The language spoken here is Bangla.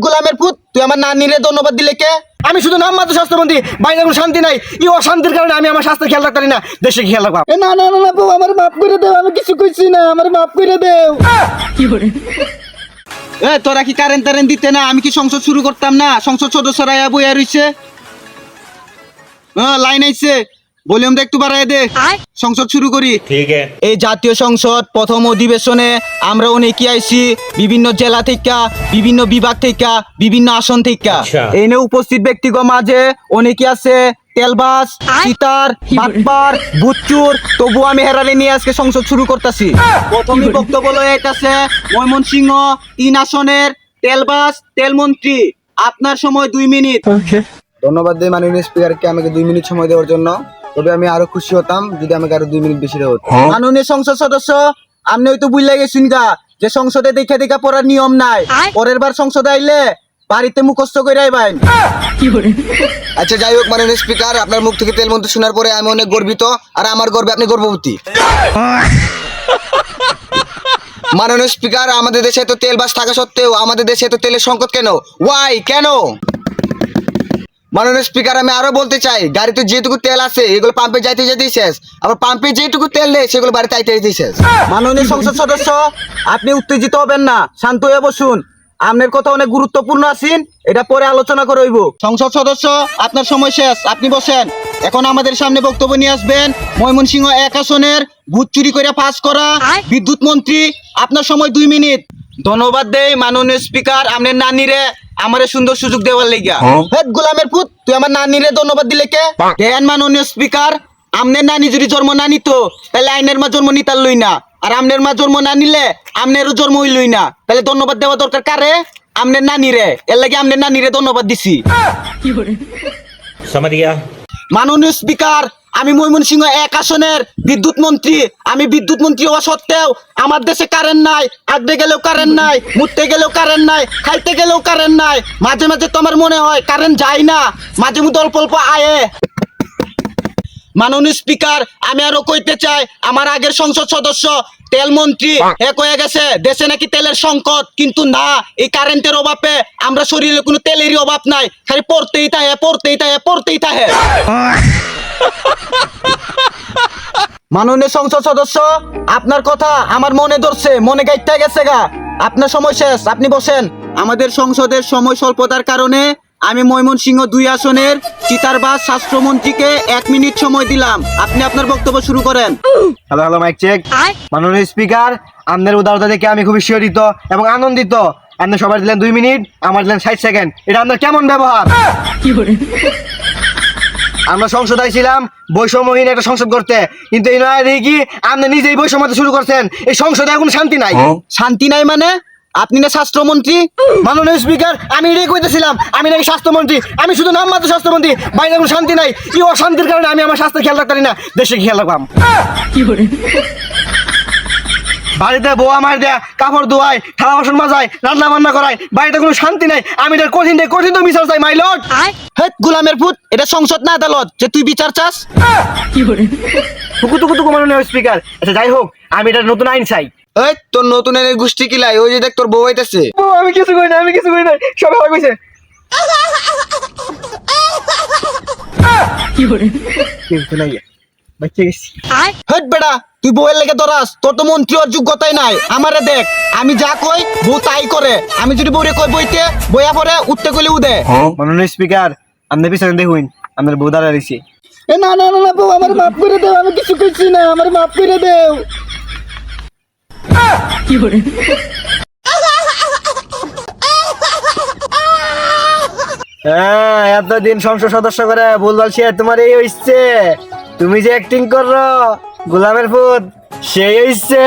গোলামের পুত, তুই আমার নানিরে ধন্যবাদ দিলে কে? আমি শুধু নাম মাত্র স্বাস্থ্যমন্ত্রী, বাইরে কোনো শান্তি নাই। এই অশান্তির কারণে আমি আমার স্বাস্থ্য খেয়াল রাখতে পারি না, দেশে খেয়াল রাখবো। না না না না বউ, আমার মাফ করে দেও, আমি কিছু কইছি না, আমার মাফ করে দেও। তোরা কি কারেন্ট টারেন্ট দিতে না? আমি কি সংসদ শুরু করতাম না? সংসদ সদস্যরা বইয়া রইছে, লাইন আইছে, ভলিউমটা একটু বাড়ায় দে, সংসদ শুরু করি। ঠিক আছে। এই জাতীয় সংসদ প্রথম অধিবেশনে আমরা অনেকে আইছি বিভিন্ন জেলা থেকে, বিভিন্ন বিভাগ থেকে, বিভিন্ন আসন থেকে। এনে উপস্থিত ব্যক্তিগণ মাঝে অনেকে আছে তেলবাস, চিতার, বাটপার, বুচ্চুর, তবু আমি হেরালে নিয়ে আজকে সংসদ শুরু করতেছি। প্রথমে বক্তব্য লয়ে আছে ময়মনসিংহ 3 আসনের তেলবাস তেলমন্ত্রী, আপনার সময় 2 মিনিট। ধন্যবাদ দেই মাননীয় স্পিকারকে আমাকে 2 মিনিট সময় দেওয়ার জন্য। তবে আমি আরো খুশি হতাম যদি আমাকে আরো 2 মিনিট বেশি দেওয়া হতো। মাননীয় সংসদ সদস্য, আপনি হয়তো বুঝলে গেছেন গা যে সংসদে দেখা দেখা পড়ার নিয়ম নাই। পরের বার সংসদে আইলে বাড়িতে মুখস্থ করে আইবেন। আচ্ছা যাই হোক মাননীয় স্পিকার, আপনার মুখ থেকে তেলমন্ত্রী শোনার পরে আমি অনেক গর্বিত, আর আমার গর্বে আপনি গর্ভবতী। মাননীয় স্পিকার, আমাদের দেশে এত তেল বাস থাকা সত্ত্বেও আমাদের দেশে এত তেলের সংকট কেন? ওয়াই, কেন? মাননীয় স্পিকার, আমি আরো বলতে চাই, গাড়িতে যেটুকু তেল আছে এগুলো পাম্পে যাইতে যেতেই শেষ, আবার পাম্পে যেটুকু তেল নেই সেগুলো বাড়িতে আইতে যেতেই শেষ। মাননীয় সংসদ সদস্য, আপনি উত্তেজিত হবেন না, শান্ত হয়ে বসুন। আপনার কথা অনেক গুরুত্বপূর্ণ আছেন, এটা পরে আলোচনা করে হইব। সংসদ সদস্য, আপনার সময় শেষ, আপনি বসেন। এখন আমাদের সামনে বক্তব্য নিয়ে আসবেন ময়মনসিংহ 1 আসনের ভোট চুরি করে পাস করা বিদ্যুৎ মন্ত্রী, আপনার সময় 2 মিনিট। ধন্যবাদ দেই মাননীয় স্পিকার আপনার নানিরে আমারে সুন্দর সুযোগ দেওয়ার লাগিয়া। গোলামের পুত, তুই আমার নানিরে ধন্যবাদ দিলে কে? দেন মাননীয় স্পিকার, আমনের নানি যদি জন্ম না নিত তাহলে আইনের মা জন্ম নিতার লই না, আর আমনের মা জন্ম না নিলে আমনেরও জন্ম হইলই না। তাহলে ধন্যবাদ দেওয়া দরকার কারে? আমনের নানিরে। এর লাগি আমনের নানিরে ধন্যবাদ দিছি। समझ गया। মাননীয় স্পিকার, আমি ময়মনসিংহ 1 আসনের বিদ্যুৎ মন্ত্রী। আমি বিদ্যুৎ মন্ত্রী হওয়া সত্ত্বেও আমার দেশে কারেন্ট নাই, আড্ডে গেলেও কারেন্ট নাই, মুততে গেলেও কারেন্ট নাই, খাইতে গেলেও কারেন্ট নাই। মাঝে মাঝে তো আমার মনে হয় কারেন্ট যায় না, মাঝে মধ্যে অল্প অল্প আয়ে। মাননীয় স্পিকার, আমি আরো কইতে চাই, আমার আগের সংসদ সদস্য তেলমন্ত্রী কয়ে গেছে দেশে নাকি তেলের সংকট, কিন্তু না, এই কারেন্টের অভাবে আমরা শরীরে কোনো তেলেরই অভাব নাই, খালি পড়তেই থাকে পড়তেই থাকে পড়তেই থাকে। মাননীয় সংসদ সদস্য, আপনার কথা আমার মনে ধরছে, মনে গাইতে গেছে গা। আপনার সময় শেষ, আপনি বসেন। আমাদের সংসদের সময় স্বল্পতার কারণে আমি ময়মনসিংহ 2 আসনের চিতারবাস স্বাস্থ্যমন্ত্রীকে 1 মিনিট সময় দিলাম। আপনি আপনার বক্তব্য শুরু করেন। Hello hello, mike check. মাননীয় স্পিকার, আপনার উদারতা দেখে আমি খুবই শিহরিত এবং আনন্দিত। আপনি সবাই দিলেন 2 মিনিট, আমার দিলেন 60 সেকেন্ড। এটা আপনার কেমন ব্যবহার? আমরা সংসদ আইছিলাম বৈষম্যহীন একটা সংসদ করতে, কিন্তু এই নয় দেখি কি আপনি নিজেই বৈষম্য শুরু করছেন। এই সংসদে এখন শান্তি নাই। শান্তি নাই মানে? আপনি না স্বাস্থ্যমন্ত্রী? মাননীয় স্পিকার, আমি এটাই কইতেছিলাম, আমি নাকি স্বাস্থ্যমন্ত্রী। আমি শুধু নাম মাত্র স্বাস্থ্যমন্ত্রী, বাইরে কোনো শান্তি নাই। এই অশান্তির কারণে আমি আমার স্বাস্থ্য খেয়াল রাখতে পারি না, দেশে খেয়াল রাখবাম। বাড়িতে বউ আমার দেয়া কাপড় ধোয়ায়, থালা বাসন মাজায়, রান্না বান্না করায়, বাড়িতে কোনো শান্তি নাই। আমি এটার কঠিন তো বিচার চাই, মাই লর্ড। হেট গোলামের পুত, এটা সংসদ না আদালত যে তুই বিচার চাস? টুকু মাননীয় স্পিকার। আচ্ছা যাই হোক, আমি এটা নতুন আইন চাই। এই তোর নতুন এর গোষ্ঠী কিলাই, ওই যে দেখ তোর বউ হইতাছে। আমি কিছু করি না, আমি কিছু করি না, সব ভালো কইছে। কিছু নাই, বাচ্চা গেছি। হেট বেড়া, তুই বউয়ের লেগে ধরাস? তোর তো মন্ত্রী হওয়ার যোগ্যতাই নাই। আমারে দেখ, আমি যা কই বউ তাই করে। আমি যদি বউরে কই বইতে বইয়া পরে উঠতে কইলে উদে। মাননীয় স্পিকার, আপনি পিছনে দেখুন, আপনার বউ দাঁড়া রয়েছে। না না না বউ, আমার মাফ করে দেও, আমি কিছু কইছি না, আমার মাফ করে দেও। হ্যাঁ, এতদিন সংসদ সদস্য করে ভুলভাল সে তোমার এই হইছে। তুমি যে অ্যাক্টিং করো গোলামের পুত, সেই হইছে।